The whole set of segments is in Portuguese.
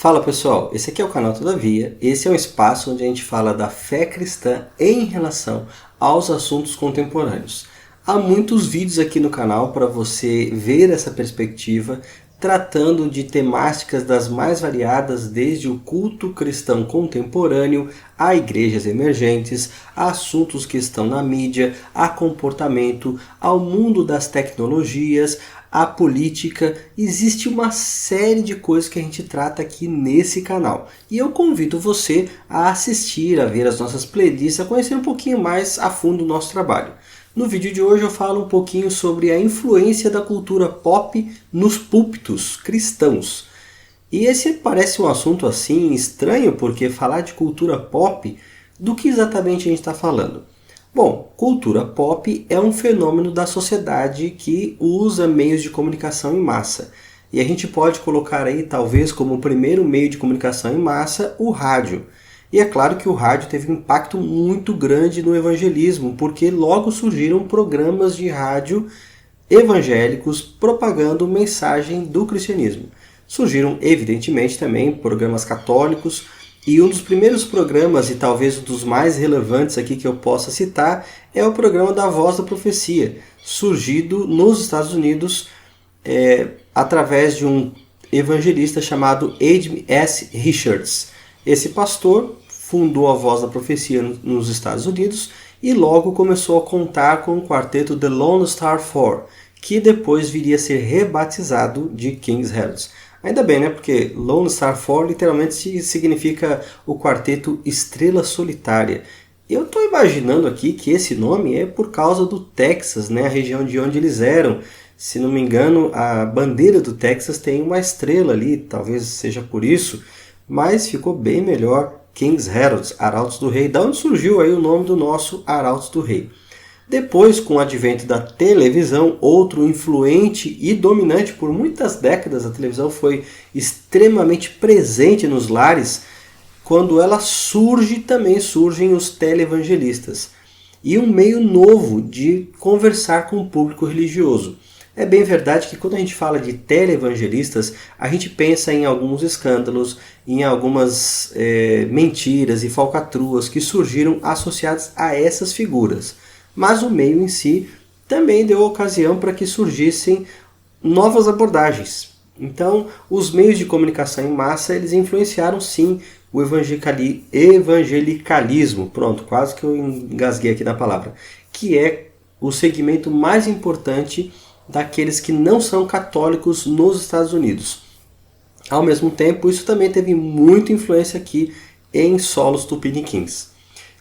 Fala pessoal, esse aqui é o canal Todavia, esse é um espaço onde a gente fala da fé cristã em relação aos assuntos contemporâneos. Há muitos vídeos aqui no canal para você ver essa perspectiva, tratando de temáticas das mais variadas, desde o culto cristão contemporâneo, a igrejas emergentes, a assuntos que estão na mídia, a comportamento, ao mundo das tecnologias, a política. Existe uma série de coisas que a gente trata aqui nesse canal. E eu convido você a assistir, a ver as nossas playlists, a conhecer um pouquinho mais a fundo o nosso trabalho. No vídeo de hoje eu falo um pouquinho sobre a influência da cultura pop nos púlpitos cristãos. E esse parece um assunto assim estranho, porque falar de cultura pop, do que exatamente a gente está falando? Bom, cultura pop é um fenômeno da sociedade que usa meios de comunicação em massa. E a gente pode colocar aí, talvez, como o primeiro meio de comunicação em massa, o rádio. E é claro que o rádio teve um impacto muito grande no evangelismo, porque logo surgiram programas de rádio evangélicos propagando mensagem do cristianismo. Surgiram, evidentemente, também programas católicos, e um dos primeiros programas, e talvez um dos mais relevantes aqui que eu possa citar, é o programa da Voz da Profecia, surgido nos Estados Unidos através de um evangelista chamado Adem S. Richards. Esse pastor fundou a Voz da Profecia nos Estados Unidos e logo começou a contar com o quarteto The Lone Star Four, que depois viria a ser rebatizado de King's Herald. Ainda bem, né? Porque Lone Star Four literalmente significa o quarteto Estrela Solitária. Eu estou imaginando aqui que esse nome é por causa do Texas, né? A região de onde eles eram. Se não me engano, a bandeira do Texas tem uma estrela ali, talvez seja por isso, mas ficou bem melhor King's Herald, Arautos do Rei. Da onde surgiu aí o nome do nosso Arautos do Rei? Depois, com o advento da televisão, outro influente e dominante por muitas décadas, a televisão foi extremamente presente nos lares. Quando ela surge, também surgem os televangelistas. E um meio novo de conversar com o público religioso. É bem verdade que quando a gente fala de televangelistas, a gente pensa em alguns escândalos, em algumas mentiras e falcatruas que surgiram associadas a essas figuras. Mas o meio em si também deu ocasião para que surgissem novas abordagens. Então, os meios de comunicação em massa, eles influenciaram sim o evangelicalismo, pronto, quase que eu engasguei aqui na palavra, que é o segmento mais importante daqueles que não são católicos nos Estados Unidos. Ao mesmo tempo, isso também teve muita influência aqui em solos tupiniquins.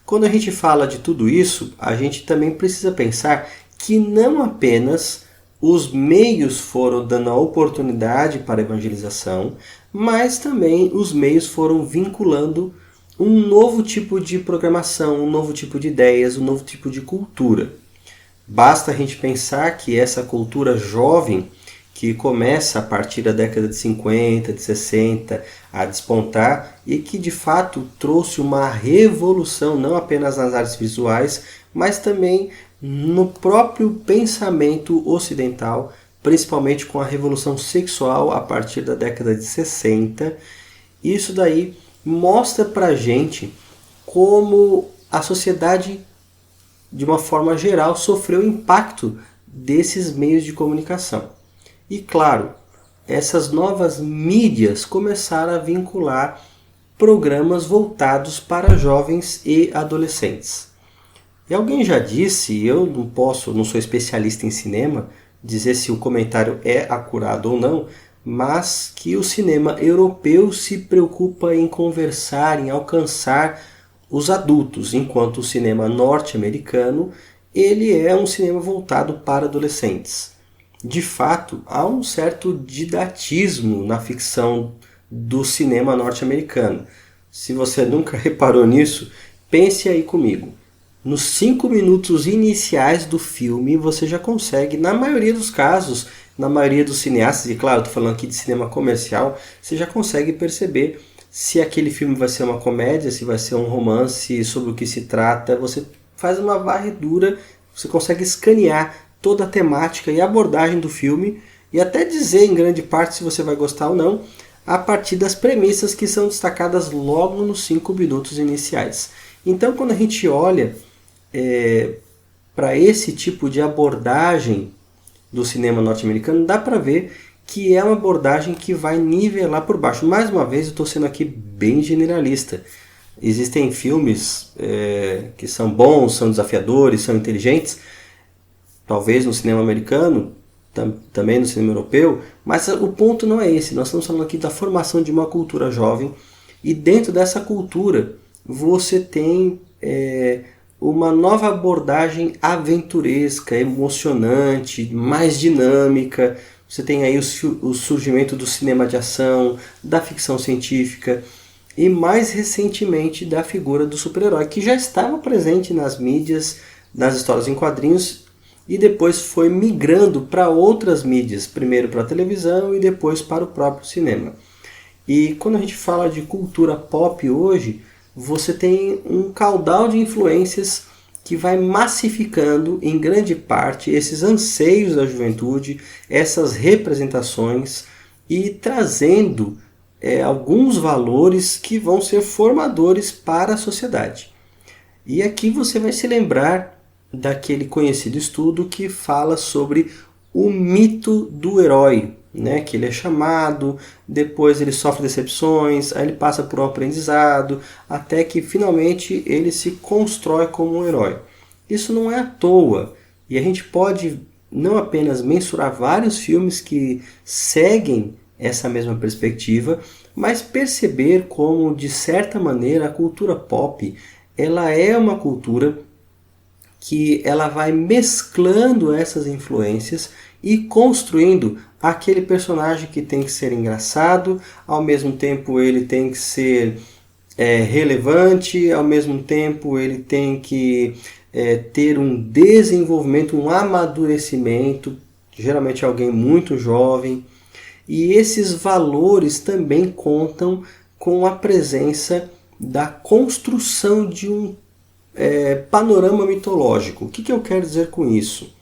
Quando a gente fala de tudo isso, a gente também precisa pensar que não apenas os meios foram dando a oportunidade para a evangelização, mas também os meios foram vinculando um novo tipo de programação, um novo tipo de ideias, um novo tipo de cultura. Basta a gente pensar que essa cultura jovem, que começa a partir da década de 50, de 60 a despontar e que de fato trouxe uma revolução não apenas nas artes visuais, mas também no próprio pensamento ocidental, principalmente com a revolução sexual a partir da década de 60. Isso daí mostra pra gente como a sociedade, de uma forma geral, sofreu o impacto desses meios de comunicação. E claro, essas novas mídias começaram a vincular programas voltados para jovens e adolescentes. E alguém já disse, eu não sou especialista em cinema, dizer se o comentário é acurado ou não, mas que o cinema europeu se preocupa em conversar, em alcançar os adultos, enquanto o cinema norte-americano ele é um cinema voltado para adolescentes. De fato, há um certo didatismo na ficção do cinema norte-americano. Se você nunca reparou nisso, pense aí comigo. Nos 5 minutos iniciais do filme, você já consegue, na maioria dos casos, na maioria dos cineastas, e claro, estou falando aqui de cinema comercial, você já consegue perceber se aquele filme vai ser uma comédia, se vai ser um romance, sobre o que se trata. Você faz uma varredura, você consegue escanear toda a temática e abordagem do filme e até dizer em grande parte se você vai gostar ou não. a partir das premissas que são destacadas logo nos 5 minutos iniciais. Então, quando a gente olha para esse tipo de abordagem do cinema norte-americano, dá para ver que é uma abordagem que vai nivelar por baixo. Mais uma vez, eu estou sendo aqui bem generalista. Existem filmes que são bons, são desafiadores, são inteligentes, talvez no cinema americano, também no cinema europeu, mas o ponto não é esse. Nós estamos falando aqui da formação de uma cultura jovem, e dentro dessa cultura você tem uma nova abordagem aventuresca, emocionante, mais dinâmica. Você tem aí o surgimento do cinema de ação, da ficção científica e mais recentemente da figura do super-herói, que já estava presente nas mídias, nas histórias em quadrinhos, e depois foi migrando para outras mídias, primeiro para a televisão e depois para o próprio cinema. E quando a gente fala de cultura pop hoje, você tem um caudal de influências que vai massificando em grande parte esses anseios da juventude, essas representações, e trazendo alguns valores que vão ser formadores para a sociedade. E aqui você vai se lembrar daquele conhecido estudo que fala sobre o mito do herói, né? Que ele é chamado, depois ele sofre decepções, aí ele passa por um aprendizado, até que finalmente ele se constrói como um herói. Isso não é à toa, e a gente pode não apenas mensurar vários filmes que seguem essa mesma perspectiva, mas perceber como, de certa maneira, a cultura pop ela é uma cultura que ela vai mesclando essas influências e construindo aquele personagem que tem que ser engraçado, ao mesmo tempo ele tem que ser relevante, ao mesmo tempo ele tem que ter um desenvolvimento, um amadurecimento, geralmente alguém muito jovem. E esses valores também contam com a presença da construção de um panorama mitológico. O que eu quero dizer com isso?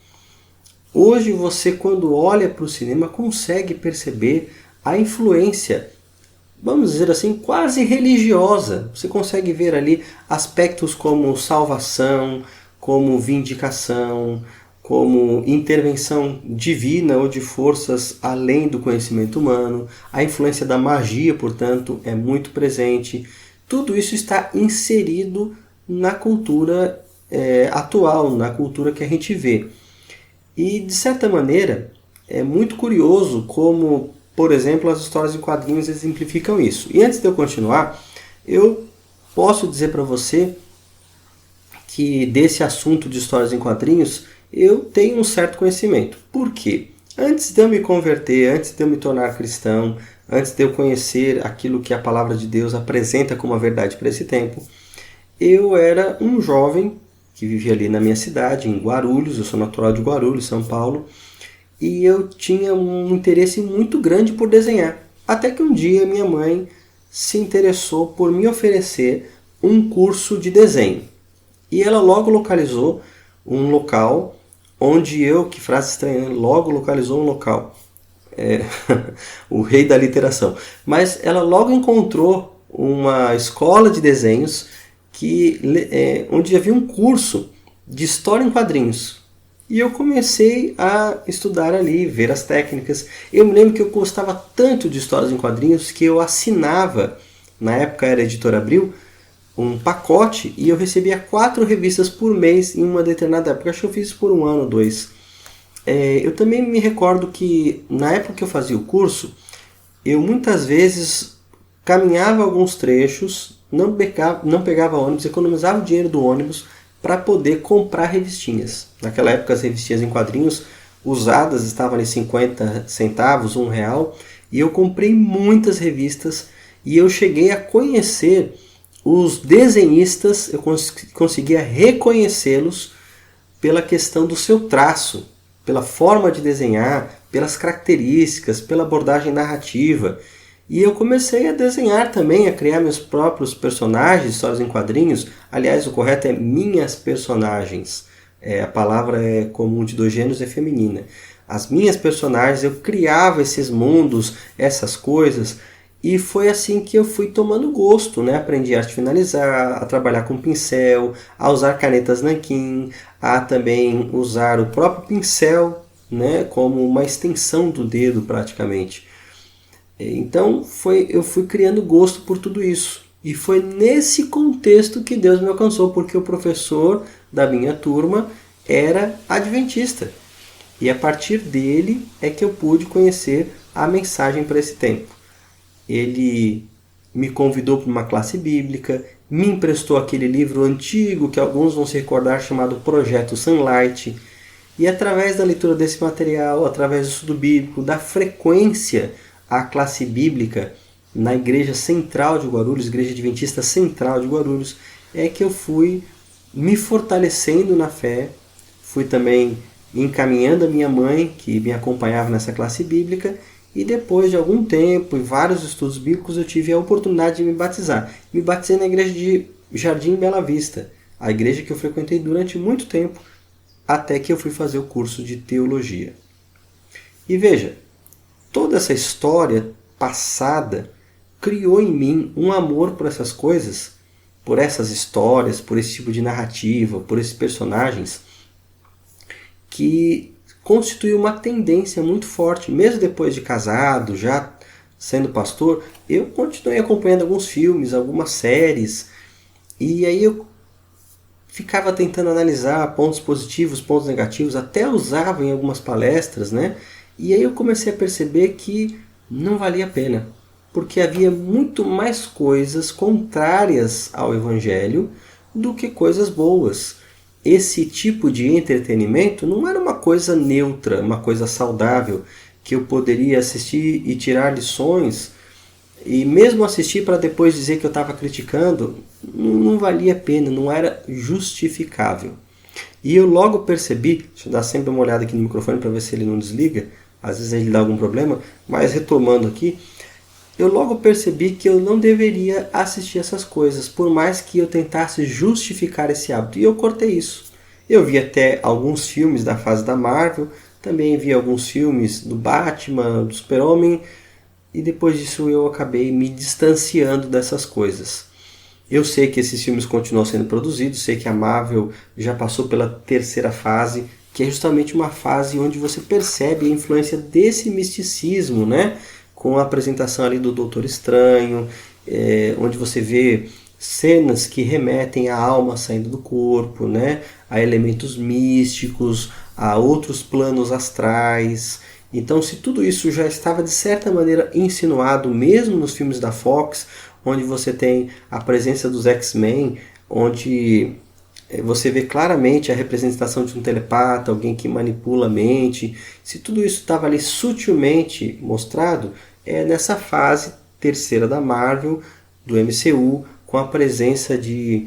Hoje você, quando olha para o cinema, consegue perceber a influência, vamos dizer assim, quase religiosa. Você consegue ver ali aspectos como salvação, como vindicação, como intervenção divina ou de forças além do conhecimento humano. A influência da magia, portanto, é muito presente. Tudo isso está inserido na cultura atual, na cultura que a gente vê. E, de certa maneira, é muito curioso como, por exemplo, as histórias em quadrinhos exemplificam isso. E antes de eu continuar, eu posso dizer para você que desse assunto de histórias em quadrinhos eu tenho um certo conhecimento. Por quê? Antes de eu me converter, antes de eu me tornar cristão, antes de eu conhecer aquilo que a palavra de Deus apresenta como a verdade para esse tempo, eu era um jovem que vivia ali na minha cidade, em Guarulhos. Eu sou natural de Guarulhos, São Paulo, e eu tinha um interesse muito grande por desenhar. Até que um dia minha mãe se interessou por me oferecer um curso de desenho. E ela logo localizou um local onde que frase estranha, né? Logo localizou um local. O rei da literação. Mas ela logo encontrou uma escola de desenhos onde havia um curso de história em quadrinhos. E eu comecei a estudar ali, ver as técnicas. Eu me lembro que eu gostava tanto de histórias em quadrinhos que eu assinava, na época era a Editora Abril, um pacote, e eu recebia 4 revistas por mês em uma determinada época. Acho que eu fiz isso por 1 ano ou 2. Eu também me recordo que na época que eu fazia o curso, eu muitas vezes caminhava alguns trechos, não pegava ônibus, economizava o dinheiro do ônibus para poder comprar revistinhas. Naquela época as revistinhas em quadrinhos usadas estavam ali 50 centavos, R$1, e eu comprei muitas revistas e eu cheguei a conhecer os desenhistas, eu conseguia reconhecê-los pela questão do seu traço, pela forma de desenhar, pelas características, pela abordagem narrativa. E eu comecei a desenhar também, a criar meus próprios personagens, histórias em quadrinhos. Aliás, o correto é minhas personagens. A palavra é comum de 2 gêneros, é feminina. As minhas personagens, eu criava esses mundos, essas coisas. E foi assim que eu fui tomando gosto, né? Aprendi a arte finalizar, a trabalhar com pincel, a usar canetas nanquim, a também usar o próprio pincel, né? Como uma extensão do dedo praticamente. Então eu fui criando gosto por tudo isso. E foi nesse contexto que Deus me alcançou, porque o professor da minha turma era adventista. E a partir dele é que eu pude conhecer a mensagem para esse tempo. Ele me convidou para uma classe bíblica, me emprestou aquele livro antigo que alguns vão se recordar chamado Projeto Sunlight. E através da leitura desse material, através do estudo bíblico, da frequência à classe bíblica na Igreja Central de Guarulhos, Igreja Adventista Central de Guarulhos, é que eu fui me fortalecendo na fé, fui também encaminhando a minha mãe, que me acompanhava nessa classe bíblica, e depois de algum tempo e vários estudos bíblicos eu tive a oportunidade de me batizar. Me batizei na igreja de Jardim Bela Vista, a igreja que eu frequentei durante muito tempo, até que eu fui fazer o curso de teologia. E veja, toda essa história passada criou em mim um amor por essas coisas, por essas histórias, por esse tipo de narrativa, por esses personagens, que constituiu uma tendência muito forte. Mesmo depois de casado, já sendo pastor, eu continuei acompanhando alguns filmes, algumas séries, e aí eu ficava tentando analisar pontos positivos, pontos negativos, até usava em algumas palestras, né? E aí eu comecei a perceber que não valia a pena, porque havia muito mais coisas contrárias ao Evangelho do que coisas boas. Esse tipo de entretenimento não era uma coisa neutra, uma coisa saudável, que eu poderia assistir e tirar lições, e mesmo assistir para depois dizer que eu estava criticando, não valia a pena, não era justificável. E eu logo percebi, deixa eu dar sempre uma olhada aqui no microfone para ver se ele não desliga, às vezes ele dá algum problema, mas retomando aqui, eu logo percebi que eu não deveria assistir essas coisas, por mais que eu tentasse justificar esse hábito. E eu cortei isso. Eu vi até alguns filmes da fase da Marvel, também vi alguns filmes do Batman, do Super-Homem, e depois disso eu acabei me distanciando dessas coisas. Eu sei que esses filmes continuam sendo produzidos, sei que a Marvel já passou pela terceira fase, que é justamente uma fase onde você percebe a influência desse misticismo, né? Com a apresentação ali do Doutor Estranho, onde você vê cenas que remetem à alma saindo do corpo, né? A elementos místicos, a outros planos astrais. Então, se tudo isso já estava de certa maneira insinuado, mesmo nos filmes da Fox, onde você tem a presença dos X-Men, onde você vê claramente a representação de um telepata, alguém que manipula a mente, se tudo isso estava ali sutilmente mostrado, é nessa fase terceira da Marvel, do MCU, com a presença de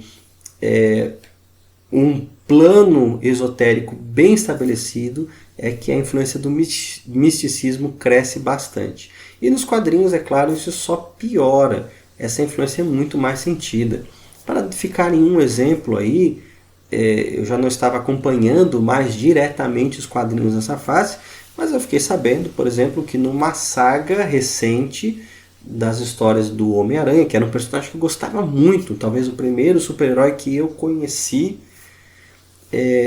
um plano esotérico bem estabelecido, é que a influência do misticismo cresce bastante. E nos quadrinhos, é claro, isso só piora, essa influência é muito mais sentida. Para ficar em um exemplo aí, eu já não estava acompanhando mais diretamente os quadrinhos nessa fase, mas eu fiquei sabendo, por exemplo, que numa saga recente das histórias do Homem-Aranha, que era um personagem que eu gostava muito, talvez o primeiro super-herói que eu conheci,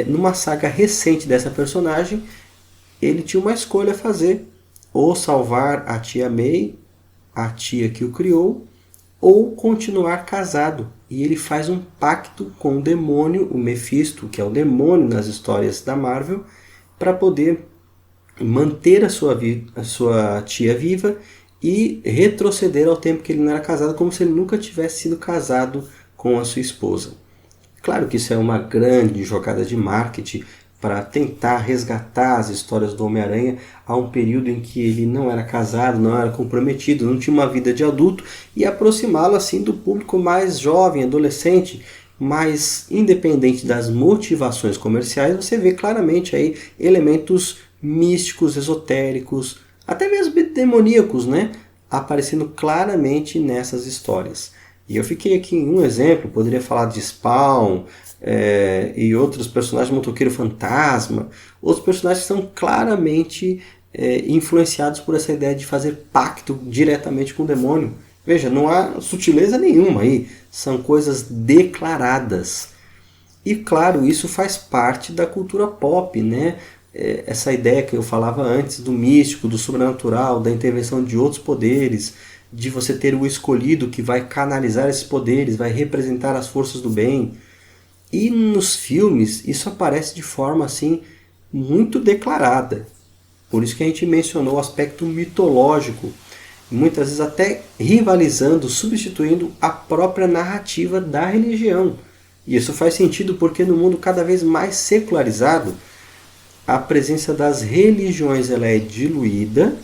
numa saga recente dessa personagem, ele tinha uma escolha a fazer, ou salvar a tia May, a tia que o criou, ou continuar casado. E ele faz um pacto com o demônio, o Mephisto, que é o demônio nas histórias da Marvel, para poder manter a sua tia viva e retroceder ao tempo que ele não era casado, como se ele nunca tivesse sido casado com a sua esposa. Claro que isso é uma grande jogada de marketing para tentar resgatar as histórias do Homem-Aranha a um período em que ele não era casado, não era comprometido, não tinha uma vida de adulto, e aproximá-lo assim do público mais jovem, adolescente. Mas independente das motivações comerciais, você vê claramente aí elementos místicos, esotéricos, até mesmo demoníacos, né? Aparecendo claramente nessas histórias. E eu fiquei aqui em um exemplo, poderia falar de Spawn e outros personagens, Motoqueiro Fantasma, outros personagens que são claramente influenciados por essa ideia de fazer pacto diretamente com o demônio. Veja, não há sutileza nenhuma aí, são coisas declaradas. E claro, isso faz parte da cultura pop, né? Essa ideia que eu falava antes do místico, do sobrenatural, da intervenção de outros poderes, de você ter o escolhido que vai canalizar esses poderes, vai representar as forças do bem. E nos filmes isso aparece de forma assim muito declarada. Por isso que a gente mencionou o aspecto mitológico, muitas vezes até rivalizando, substituindo a própria narrativa da religião. E isso faz sentido porque no mundo cada vez mais secularizado, a presença das religiões ela é diluída,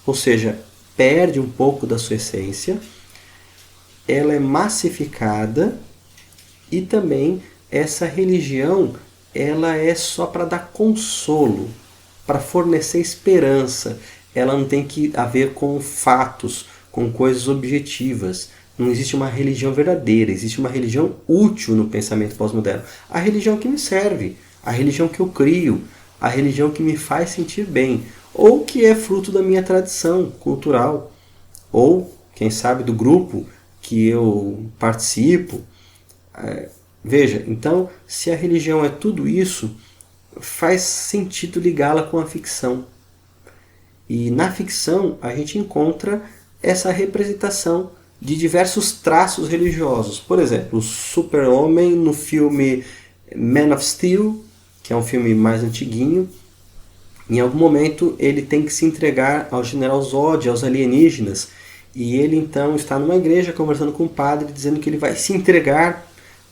ou seja, perde um pouco da sua essência, ela é massificada e também essa religião ela é só para dar consolo, para fornecer esperança. Ela não tem que ver com fatos, com coisas objetivas. Não existe uma religião verdadeira, existe uma religião útil no pensamento pós-moderno. A religião que me serve, a religião que eu crio, a religião que me faz sentir bem, ou que é fruto da minha tradição cultural, ou, quem sabe, do grupo que eu participo. Veja, então, se a religião é tudo isso, faz sentido ligá-la com a ficção. E na ficção a gente encontra essa representação de diversos traços religiosos. Por exemplo, o Super-Homem no filme Man of Steel, que é um filme mais antiguinho. Em algum momento ele tem que se entregar ao General Zod, aos alienígenas. E ele então está numa igreja conversando com o padre, dizendo que ele vai se entregar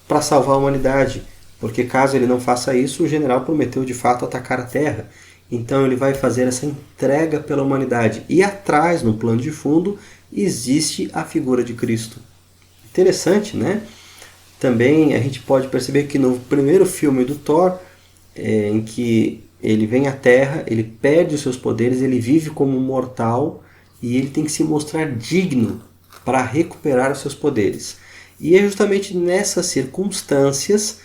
para salvar a humanidade. Porque caso ele não faça isso, o general prometeu de fato atacar a Terra. Então ele vai fazer essa entrega pela humanidade. E atrás, no plano de fundo, existe a figura de Cristo. Interessante, né? Também a gente pode perceber que no primeiro filme do Thor, em que ele vem à Terra, ele perde os seus poderes, ele vive como um mortal e ele tem que se mostrar digno para recuperar os seus poderes. E é justamente nessas circunstâncias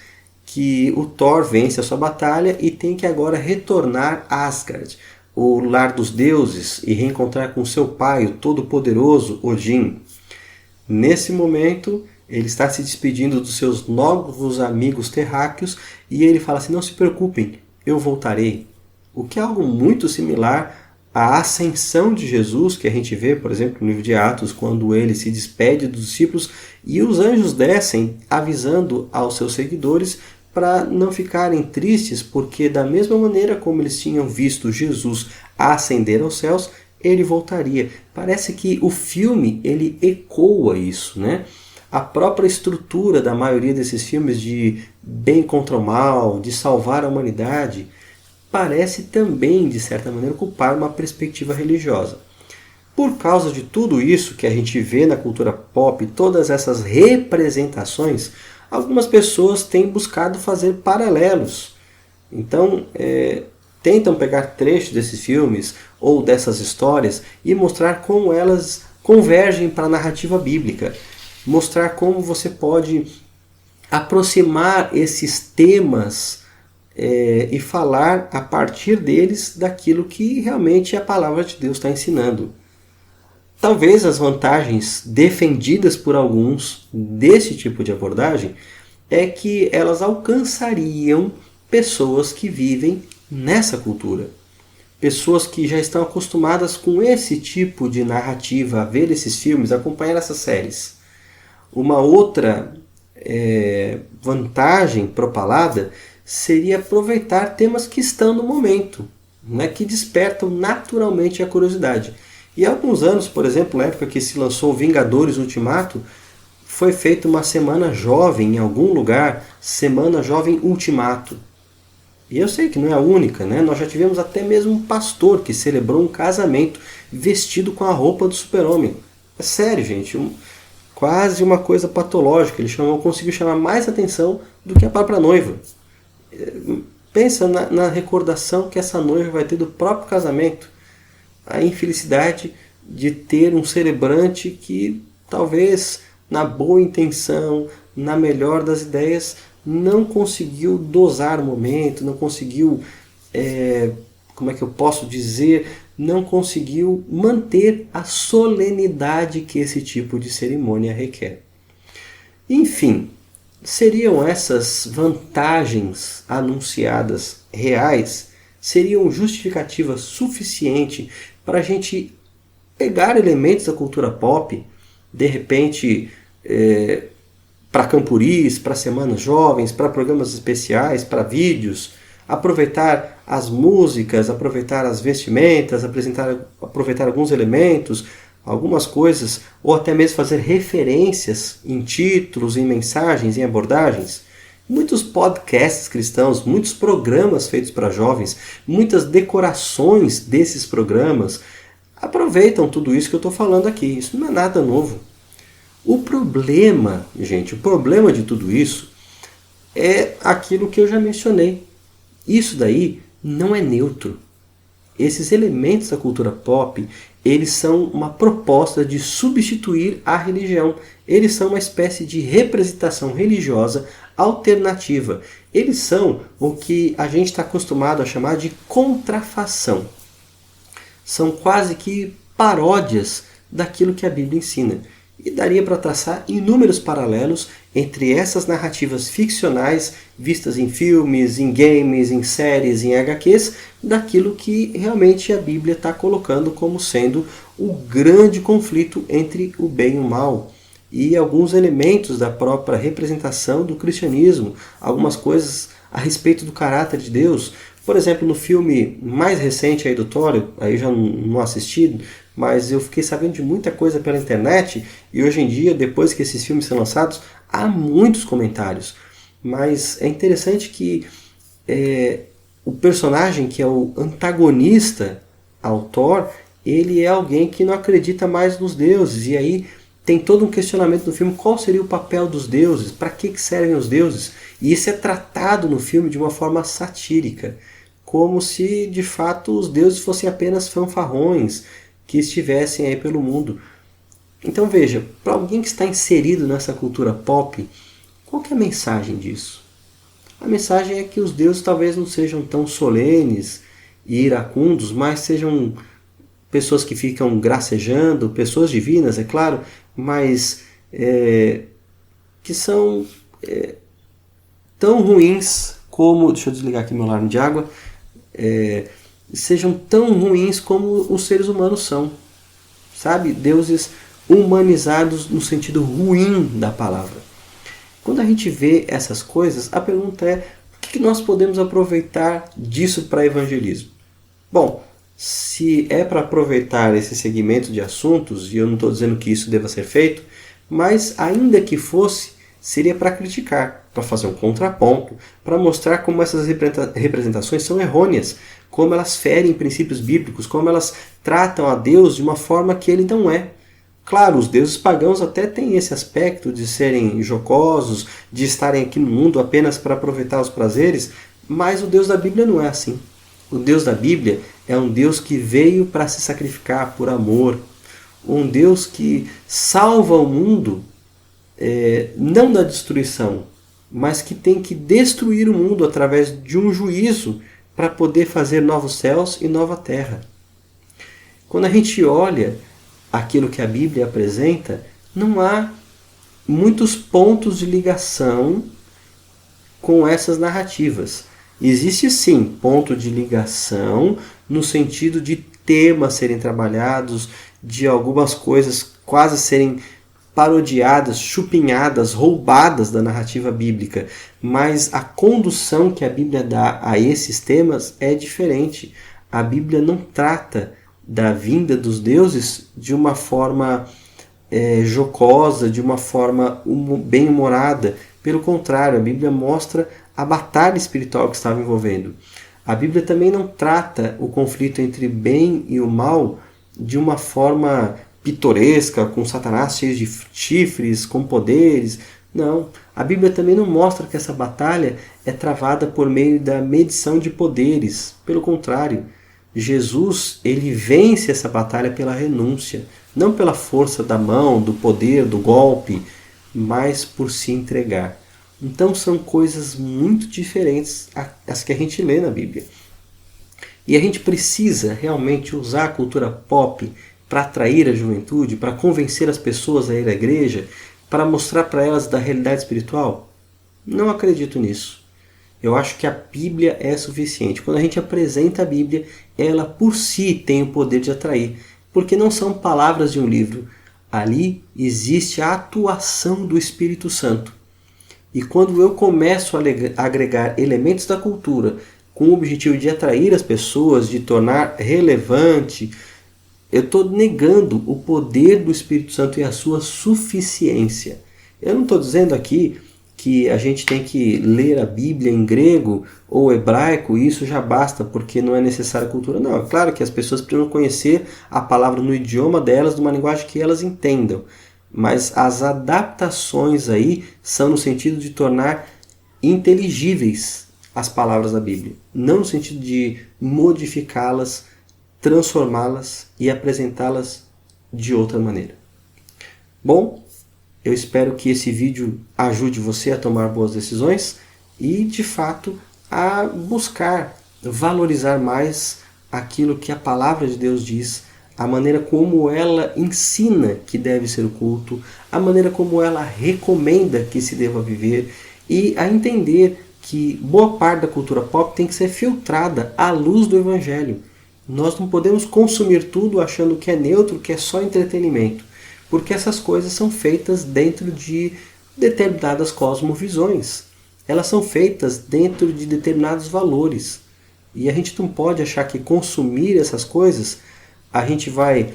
que o Thor vence a sua batalha e tem que agora retornar a Asgard, o lar dos deuses, e reencontrar com seu pai, o todo-poderoso Odin. Nesse momento, ele está se despedindo dos seus novos amigos terráqueos e ele fala assim: não se preocupem, eu voltarei. O que é algo muito similar à ascensão de Jesus, que a gente vê, por exemplo, no livro de Atos, quando ele se despede dos discípulos e os anjos descem avisando aos seus seguidores para não ficarem tristes, porque da mesma maneira como eles tinham visto Jesus ascender aos céus, ele voltaria. Parece que o filme ele ecoa isso, né? A própria estrutura da maioria desses filmes de bem contra o mal, de salvar a humanidade, parece também, de certa maneira, ocupar uma perspectiva religiosa. Por causa de tudo isso que a gente vê na cultura pop, todas essas representações, algumas pessoas têm buscado fazer paralelos. Então, tentam pegar trechos desses filmes ou dessas histórias e mostrar como elas convergem para a narrativa bíblica. Mostrar como você pode aproximar esses temas e falar a partir deles daquilo que realmente a palavra de Deus está ensinando. Talvez as vantagens defendidas por alguns desse tipo de abordagem é que elas alcançariam pessoas que vivem nessa cultura. Pessoas que já estão acostumadas com esse tipo de narrativa, a ver esses filmes, a acompanhar essas séries. Uma outra vantagem propalada seria aproveitar temas que estão no momento, né, que despertam naturalmente a curiosidade. E há alguns anos, por exemplo, na época que se lançou Vingadores Ultimato, foi feita uma Semana Jovem em algum lugar, Semana Jovem Ultimato. E eu sei que não é a única, né? Nós já tivemos até mesmo um pastor que celebrou um casamento vestido com a roupa do Super-Homem. É sério, gente, quase uma coisa patológica. Ele conseguiu chamar mais atenção do que a própria noiva. Pensa na recordação que essa noiva vai ter do próprio casamento. A infelicidade de ter um celebrante que talvez na boa intenção, na melhor das ideias, não conseguiu dosar o momento, não conseguiu, como é que eu posso dizer, não conseguiu manter a solenidade que esse tipo de cerimônia requer. Enfim, seriam essas vantagens anunciadas reais? Seriam justificativa suficiente para a gente pegar elementos da cultura pop, de repente, para campuris, para semanas jovens, para programas especiais, para vídeos, aproveitar as músicas, aproveitar as vestimentas, aproveitar alguns elementos, algumas coisas, ou até mesmo fazer referências em títulos, em mensagens, em abordagens? Muitos podcasts cristãos, muitos programas feitos para jovens, muitas decorações desses programas aproveitam tudo isso que eu estou falando aqui. Isso não é nada novo. O problema, gente, o problema de tudo isso é aquilo que eu já mencionei. Isso daí não é neutro. Esses elementos da cultura pop, eles são uma proposta de substituir a religião. Eles são uma espécie de representação religiosa alternativa. Eles são o que a gente está acostumado a chamar de contrafação. São quase que paródias daquilo que a Bíblia ensina. E daria para traçar inúmeros paralelos entre essas narrativas ficcionais vistas em filmes, em games, em séries, em HQs, daquilo que realmente a Bíblia está colocando como sendo o grande conflito entre o bem e o mal. E alguns elementos da própria representação do cristianismo, algumas coisas a respeito do caráter de Deus. Por exemplo, no filme mais recente aí do Thor, aí eu já não assisti, mas eu fiquei sabendo de muita coisa pela internet, e hoje em dia, depois que esses filmes são lançados, há muitos comentários. Mas é interessante que o personagem que é o antagonista ao Thor, ele é alguém que não acredita mais nos deuses, e aí tem todo um questionamento no filme, qual seria o papel dos deuses, para que servem os deuses? E isso é tratado no filme de uma forma satírica, como se de fato os deuses fossem apenas fanfarrões que estivessem aí pelo mundo. Então veja, para alguém que está inserido nessa cultura pop, qual que é a mensagem disso? A mensagem é que os deuses talvez não sejam tão solenes e iracundos, mas sejam pessoas que ficam gracejando, pessoas divinas, é claro, mas que são tão ruins como... Deixa eu desligar aqui meu alarme de água. Sejam tão ruins como os seres humanos são. Sabe? Deuses humanizados no sentido ruim da palavra. Quando a gente vê essas coisas, a pergunta é: o que nós podemos aproveitar disso para evangelismo? Bom, se é para aproveitar esse segmento de assuntos, e eu não estou dizendo que isso deva ser feito, mas ainda que fosse, seria para criticar, para fazer um contraponto, para mostrar como essas representações são errôneas, como elas ferem princípios bíblicos, como elas tratam a Deus de uma forma que ele não é. Claro, os deuses pagãos até têm esse aspecto de serem jocosos, de estarem aqui no mundo apenas para aproveitar os prazeres, mas o Deus da Bíblia não é assim. O Deus da Bíblia é um Deus que veio para se sacrificar por amor, um Deus que salva o mundo, não da destruição, mas que tem que destruir o mundo através de um juízo para poder fazer novos céus e nova terra. Quando a gente olha aquilo que a Bíblia apresenta, não há muitos pontos de ligação com essas narrativas. Existe sim ponto de ligação no sentido de temas serem trabalhados, de algumas coisas quase serem parodiadas, chupinhadas, roubadas da narrativa bíblica, mas a condução que a Bíblia dá a esses temas é diferente. A Bíblia não trata da vinda dos deuses de uma forma jocosa, de uma forma bem-humorada. Pelo contrário, a Bíblia mostra a batalha espiritual que estava envolvendo. A Bíblia também não trata o conflito entre bem e o mal de uma forma pitoresca, com Satanás cheio de chifres, com poderes. Não, a Bíblia também não mostra que essa batalha é travada por meio da medição de poderes. Pelo contrário, Jesus, ele vence essa batalha pela renúncia, não pela força da mão, do poder, do golpe, mas por se entregar. Então são coisas muito diferentes as que a gente lê na Bíblia. E a gente precisa realmente usar a cultura pop para atrair a juventude, para convencer as pessoas a ir à igreja, para mostrar para elas da realidade espiritual? Não acredito nisso. Eu acho que a Bíblia é suficiente. Quando a gente apresenta a Bíblia, ela por si tem o poder de atrair, porque não são palavras de um livro. Ali existe a atuação do Espírito Santo. E quando eu começo a agregar elementos da cultura com o objetivo de atrair as pessoas, de tornar relevante, eu estou negando o poder do Espírito Santo e a sua suficiência. Eu não estou dizendo aqui que a gente tem que ler a Bíblia em grego ou hebraico e isso já basta porque não é necessária a cultura. Não, é claro que as pessoas precisam conhecer a palavra no idioma delas, numa linguagem que elas entendam. Mas as adaptações aí são no sentido de tornar inteligíveis as palavras da Bíblia. Não no sentido de modificá-las, transformá-las e apresentá-las de outra maneira. Bom, eu espero que esse vídeo ajude você a tomar boas decisões e, de fato, a buscar valorizar mais aquilo que a palavra de Deus diz, a maneira como ela ensina que deve ser o culto, a maneira como ela recomenda que se deva viver e a entender que boa parte da cultura pop tem que ser filtrada à luz do Evangelho. Nós não podemos consumir tudo achando que é neutro, que é só entretenimento, porque essas coisas são feitas dentro de determinadas cosmovisões. Elas são feitas dentro de determinados valores. E a gente não pode achar que consumir essas coisas a gente vai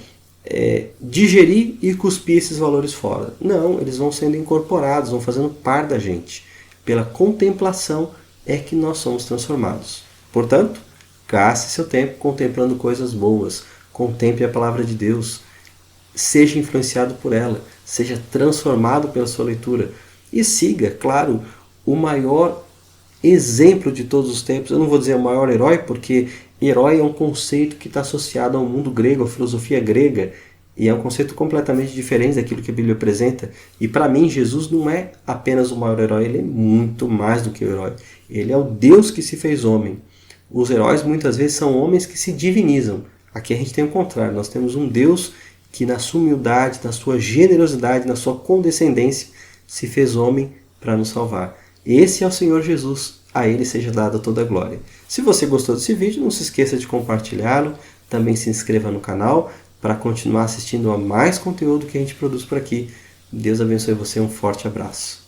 digerir e cuspir esses valores fora. Não, eles vão sendo incorporados, vão fazendo parte da gente. Pela contemplação é que nós somos transformados. Portanto, gaste seu tempo contemplando coisas boas. Contemple a palavra de Deus. Seja influenciado por ela. Seja transformado pela sua leitura. E siga, claro, o maior exemplo de todos os tempos. Eu não vou dizer o maior herói, porque herói é um conceito que está associado ao mundo grego, à filosofia grega. E é um conceito completamente diferente daquilo que a Bíblia apresenta. E para mim, Jesus não é apenas o maior herói, ele é muito mais do que o herói. Ele é o Deus que se fez homem. Os heróis muitas vezes são homens que se divinizam. Aqui a gente tem o contrário. Nós temos um Deus que na sua humildade, na sua generosidade, na sua condescendência, se fez homem para nos salvar. Esse é o Senhor Jesus. A Ele seja dada toda a glória. Se você gostou desse vídeo, não se esqueça de compartilhá-lo. Também se inscreva no canal para continuar assistindo a mais conteúdo que a gente produz por aqui. Deus abençoe você. Um forte abraço.